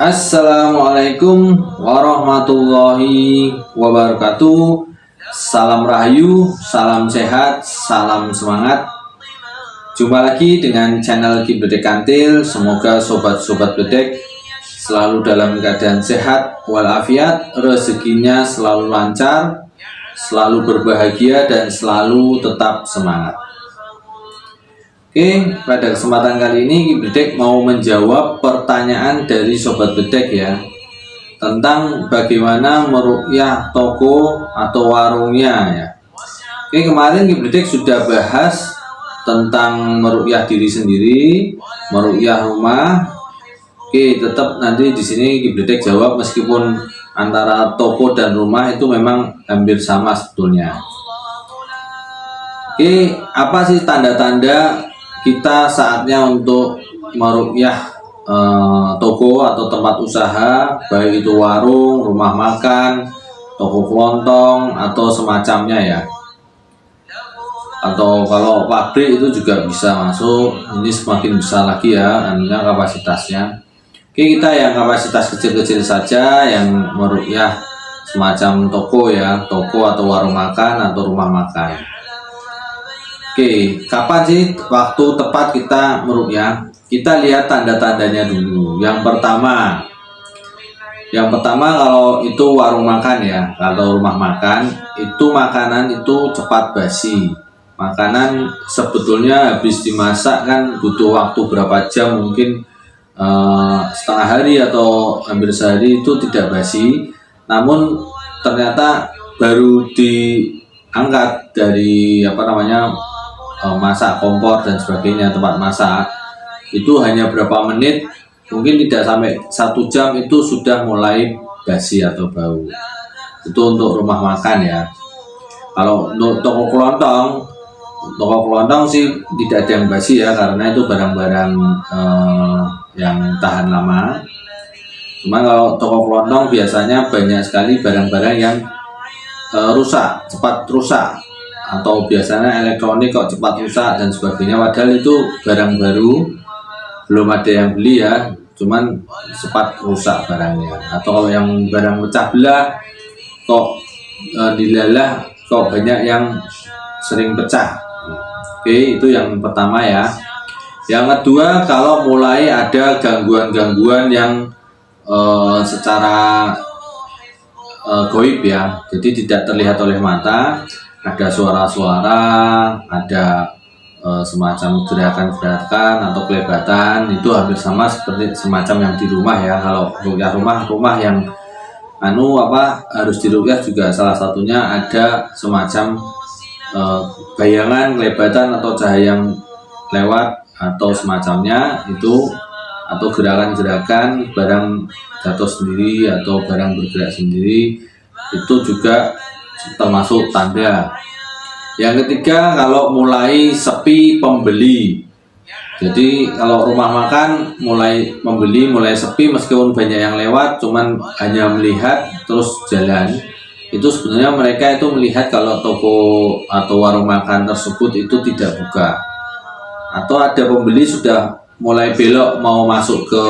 Assalamualaikum warahmatullahi wabarakatuh. Salam rahayu, salam sehat, salam semangat. Jumpa lagi dengan channel Ki Bedek Kantil. Semoga sobat-sobat bedek selalu dalam keadaan sehat walafiat, rezekinya selalu lancar, selalu berbahagia, dan selalu tetap semangat. Oke, pada kesempatan kali ini Ki Bedek mau menjawab pertanyaan dari sobat bedek ya, tentang bagaimana meruqyah toko atau warungnya ya. Oke, kemarin Ki Bedek sudah bahas tentang meruqyah diri sendiri, meruqyah rumah. Oke, tetap nanti di sini Ki Bedek jawab meskipun antara toko dan rumah itu memang hampir sama sebetulnya. Oke, apa sih tanda-tanda kita saatnya untuk meruqyah toko atau tempat usaha, baik itu warung, rumah makan, toko kelontong atau semacamnya ya, atau kalau pabrik itu juga bisa masuk. Ini semakin besar lagi ya anunya, kapasitasnya. Oke, kita yang kapasitas kecil-kecil saja yang meruqyah semacam toko ya, toko atau warung makan atau rumah makan. Oke, kapan sih waktu tepat kita meruqyah? Kita lihat tanda-tandanya dulu. Yang pertama kalau itu warung makan ya, kalau rumah makan itu makanan itu cepat basi. Makanan sebetulnya habis dimasak kan butuh waktu berapa jam, mungkin setengah hari atau hampir sehari itu tidak basi. Namun ternyata baru diangkat dari masak kompor dan sebagainya, tempat masak itu hanya berapa menit, mungkin tidak sampai 1 jam itu sudah mulai basi atau bau. Itu untuk rumah makan ya. Kalau untuk toko kelontong sih tidak ada yang basi ya, karena itu barang-barang yang tahan lama. Cuma kalau toko kelontong biasanya banyak sekali barang-barang yang cepat rusak, atau biasanya elektronik kok cepat rusak dan sebagainya, padahal itu barang baru, belum ada yang beli ya, cuman cepat rusak barangnya. Atau kalau yang barang pecah belah kok dilalah kok banyak yang sering pecah. Oke, itu yang pertama ya. Yang kedua, kalau mulai ada gangguan-gangguan yang secara goib ya, jadi tidak terlihat oleh mata, ada suara-suara, ada semacam gerakan-gerakan atau kelebatan, itu hampir sama seperti semacam yang di rumah ya. Kalau ruqyah rumah yang harus diruqyah juga salah satunya ada semacam bayangan, kelebatan atau cahaya yang lewat atau semacamnya itu, atau gerakan-gerakan barang jatuh sendiri atau barang bergerak sendiri, itu juga termasuk tanda. Yang ketiga, kalau mulai sepi pembeli. Jadi kalau rumah makan mulai membeli, mulai sepi, meskipun banyak yang lewat cuman hanya melihat terus jalan, itu sebenarnya mereka itu melihat kalau toko atau warung makan tersebut itu tidak buka. Atau ada pembeli sudah mulai belok mau masuk ke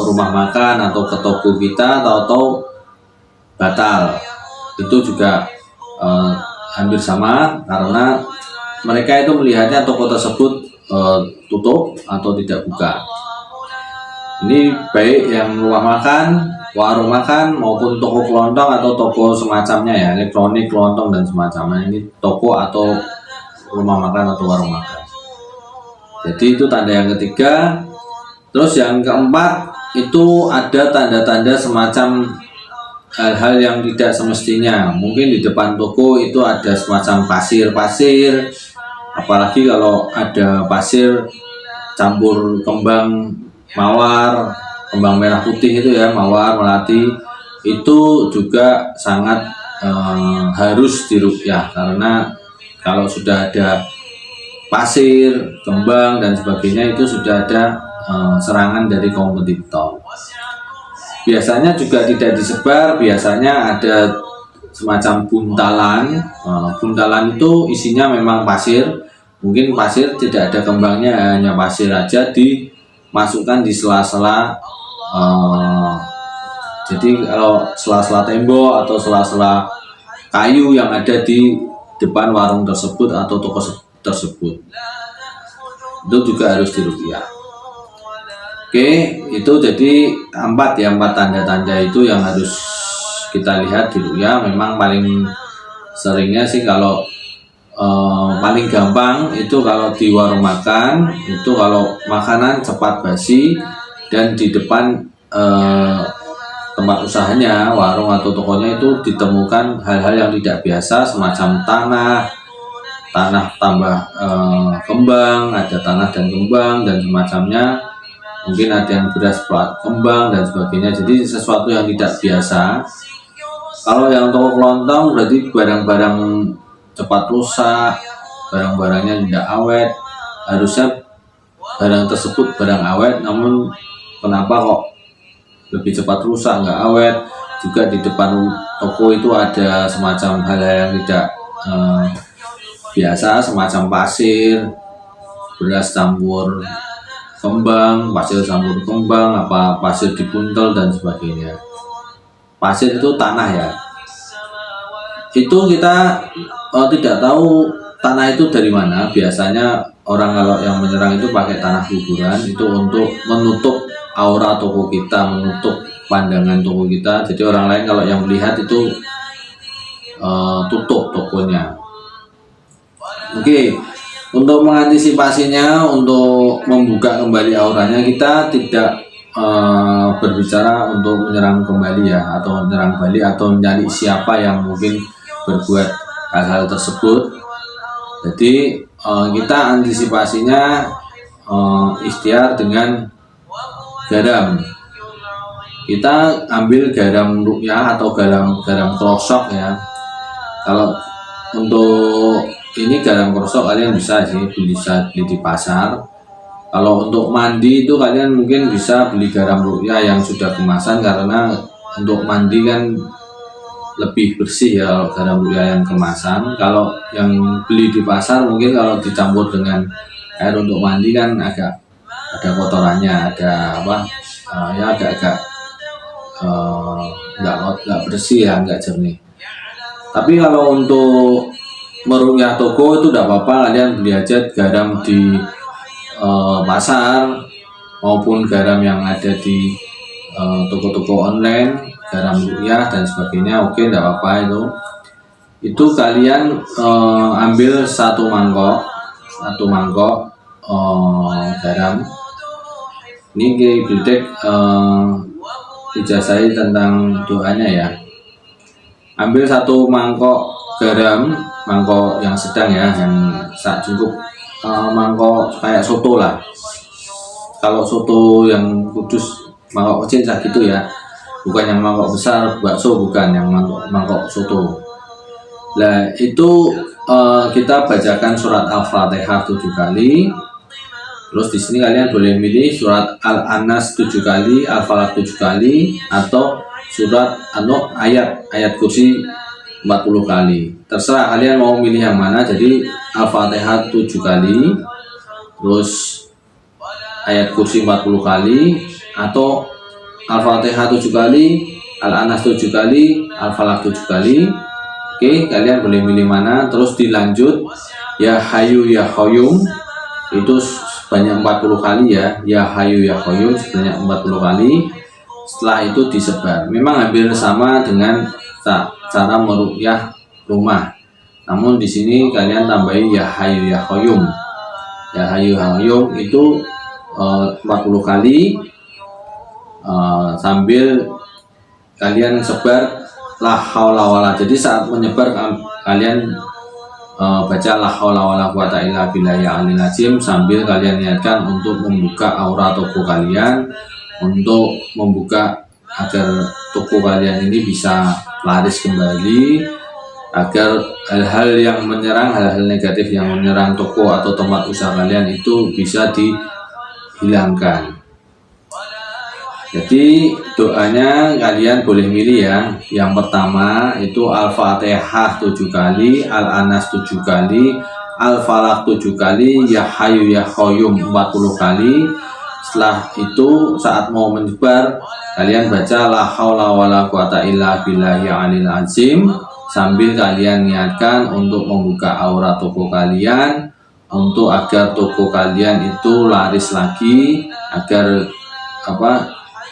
rumah makan atau ke toko kita, atau batal. Itu juga hampir sama, karena mereka itu melihatnya toko tersebut tutup atau tidak buka. Ini baik yang rumah makan, warung makan, maupun toko kelontong atau toko semacamnya ya, elektronik, kelontong dan semacamnya. Ini toko atau rumah makan atau warung makan. Jadi itu tanda yang ketiga. Terus yang keempat, itu ada tanda-tanda semacam hal-hal yang tidak semestinya. Mungkin di depan toko itu ada semacam pasir, apalagi kalau ada pasir campur kembang mawar, kembang merah putih itu ya, mawar, melati, itu juga sangat harus diruqyah, karena kalau sudah ada pasir, kembang dan sebagainya, itu sudah ada serangan dari kompetitor. Biasanya juga tidak disebar, biasanya ada semacam buntalan. Buntalan itu isinya memang pasir, mungkin pasir tidak ada kembangnya, hanya pasir aja dimasukkan di sela-sela Jadi kalau sela-sela tembok atau sela-sela kayu yang ada di depan warung tersebut atau toko tersebut, itu juga harus diruqyah. Oke, itu jadi empat tanda-tanda itu yang harus kita lihat di ruqyah. Memang paling seringnya sih kalau paling gampang itu kalau di warung makan, itu kalau makanan cepat basi dan di depan tempat usahanya, warung atau tokonya itu ditemukan hal-hal yang tidak biasa semacam tanah tambah kembang, ada tanah dan kembang dan semacamnya, mungkin ada yang beras plat kembang dan sebagainya. Jadi sesuatu yang tidak biasa. Kalau yang toko kelontong berarti barang-barang cepat rusak, barang-barangnya tidak awet. Harusnya barang tersebut barang awet, namun kenapa kok lebih cepat rusak, nggak awet. Juga di depan toko itu ada semacam hal-hal yang tidak biasa, semacam pasir, beras campur kembang, pasir campur kembang, apa pasir dibuntel dan sebagainya. Pasir itu tanah ya. Itu kita tidak tahu tanah itu dari mana. Biasanya orang kalau yang menyerang itu pakai tanah kuburan, itu untuk menutup aura toko kita, menutup pandangan toko kita. Jadi orang lain kalau yang melihat itu tutup tokonya. Oke, untuk mengantisipasinya, untuk membuka kembali auranya, kita tidak berbicara untuk menyerang kembali ya, atau menyerang balik atau mencari siapa yang mungkin berbuat hal-hal tersebut. Jadi kita antisipasinya ikhtiar dengan garam. Kita ambil garam ruqyah atau garam krosok ya. Kalau untuk ini garam krosok kalian bisa beli di pasar. Kalau untuk mandi itu kalian mungkin bisa beli garam ruqyah yang sudah kemasan, karena untuk mandi kan lebih bersih ya garam ruqyah yang kemasan. Kalau yang beli di pasar mungkin kalau dicampur dengan air untuk mandi kan agak ada kotorannya, ada apa ya, agak nggak bersih ya, nggak jernih. Tapi kalau untuk meruqyah toko itu tidak apa-apa, kalian beli aja garam di pasar maupun garam yang ada di toko-toko online, garam ruqyah dan sebagainya. Oke, tidak apa-apa itu kalian ambil satu mangkok garam. Ini Bildek dijazahi tentang doanya ya. Ambil satu mangkok garam, mangkok yang sedang ya, yang cukup mangkok kayak soto lah. Kalau soto yang kudus mangkok kecil gitu ya, bukan yang mangkok besar bakso, bukan yang mangkok soto. Nah itu kita bacakan surat Al-Fatihah 7 kali. Terus di sini kalian boleh milih surat Al-Anas 7 kali, Al-Falaq 7 kali, atau surat ayat kursi 40 kali. Terserah kalian mau milih yang mana. Jadi Al-Fatihah 7 kali, terus ayat kursi 40 kali, atau Al-Fatihah 7 kali, Al-Anas 7 kali, Al-Falaq 7 kali. Oke, kalian boleh milih mana. Terus dilanjut Ya Hayyu Ya Qayyum, itu sebanyak 40 kali ya. Ya Hayyu Ya Qayyum sebanyak 40 kali. Setelah itu disebar. Memang hampir sama dengan cara meruqyah rumah. Namun di sini kalian tambahin Ya Hayyu Ya Qayyum. Ya Hayyu Ya Qayyum itu 40 kali, sambil kalian sebar la haula wala. Jadi saat menyebar kalian baca la haula wala quwata illa billahi aliyil azim, sambil kalian niatkan untuk membuka aura toko kalian, untuk membuka agar toko kalian ini bisa laris kembali, agar hal-hal yang menyerang, hal-hal negatif yang menyerang toko atau tempat usaha kalian itu bisa dihilangkan. Jadi doanya kalian boleh milih ya. Yang pertama itu Al-Fatihah 7 kali, Al-Anas 7 kali, Al-Falaq 7 kali, Ya Hayyu Ya Qayyum 40 kali. Setelah itu saat mau menyebar, kalian baca la haula wala quwata illa billahi alil azim, sambil kalian niatkan untuk membuka aura toko kalian, untuk agar toko kalian itu laris lagi, agar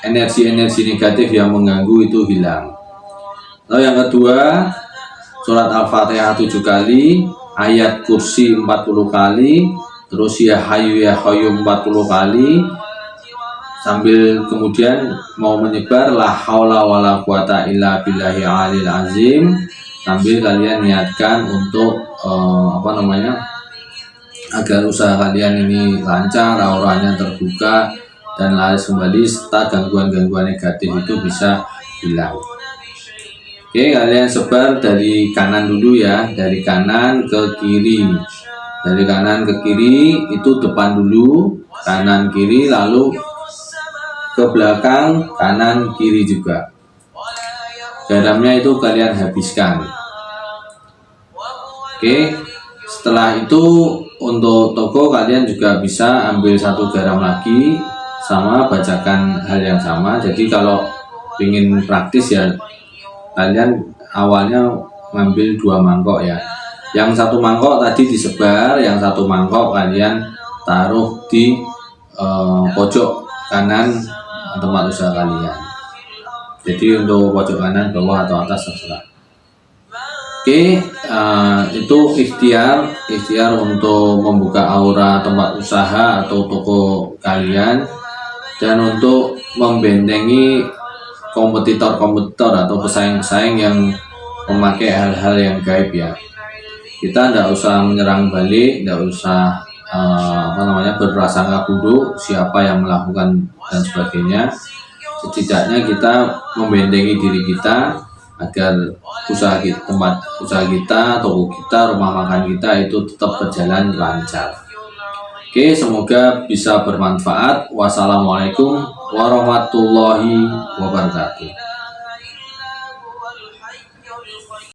energi-energi negatif yang mengganggu itu hilang. Lalu yang kedua, surat Al-Fatihah 7 kali, ayat kursi 40 kali, terus ya hayu ya qayyum 40 kali, sambil kemudian mau menyebar la haula wala quwata illa billahi alil azim, sambil kalian niatkan untuk agar usaha kalian ini lancar, auranya terbuka dan laris kembali, serta gangguan-gangguan negatif itu bisa hilang. Oke, kalian sebar dari kanan dulu ya, dari kanan ke kiri. Dari kanan ke kiri itu depan dulu, kanan kiri, lalu ke belakang, kanan kiri juga. Garamnya itu kalian habiskan. Oke, setelah itu untuk toko kalian juga bisa ambil 1 garam lagi, sama bacakan hal yang sama. Jadi kalau ingin praktis ya, kalian awalnya ngambil 2 mangkok ya. Yang 1 mangkok tadi disebar, yang 1 mangkok kalian taruh di pojok kanan tempat usaha kalian. Jadi untuk pojok kanan, bawah atau atas terserah. Oke, itu ikhtiar untuk membuka aura tempat usaha atau toko kalian, dan untuk membentengi kompetitor atau pesaing-pesaing yang memakai hal-hal yang gaib ya. Kita tidak usah menyerang balik, tidak usah berprasangka buruk siapa yang melakukan dan sebagainya. Setidaknya kita membentengi diri kita agar tempat usaha kita, toko kita, rumah makan kita itu tetap berjalan lancar. Oke, semoga bisa bermanfaat. Wassalamualaikum warahmatullahi wabarakatuh.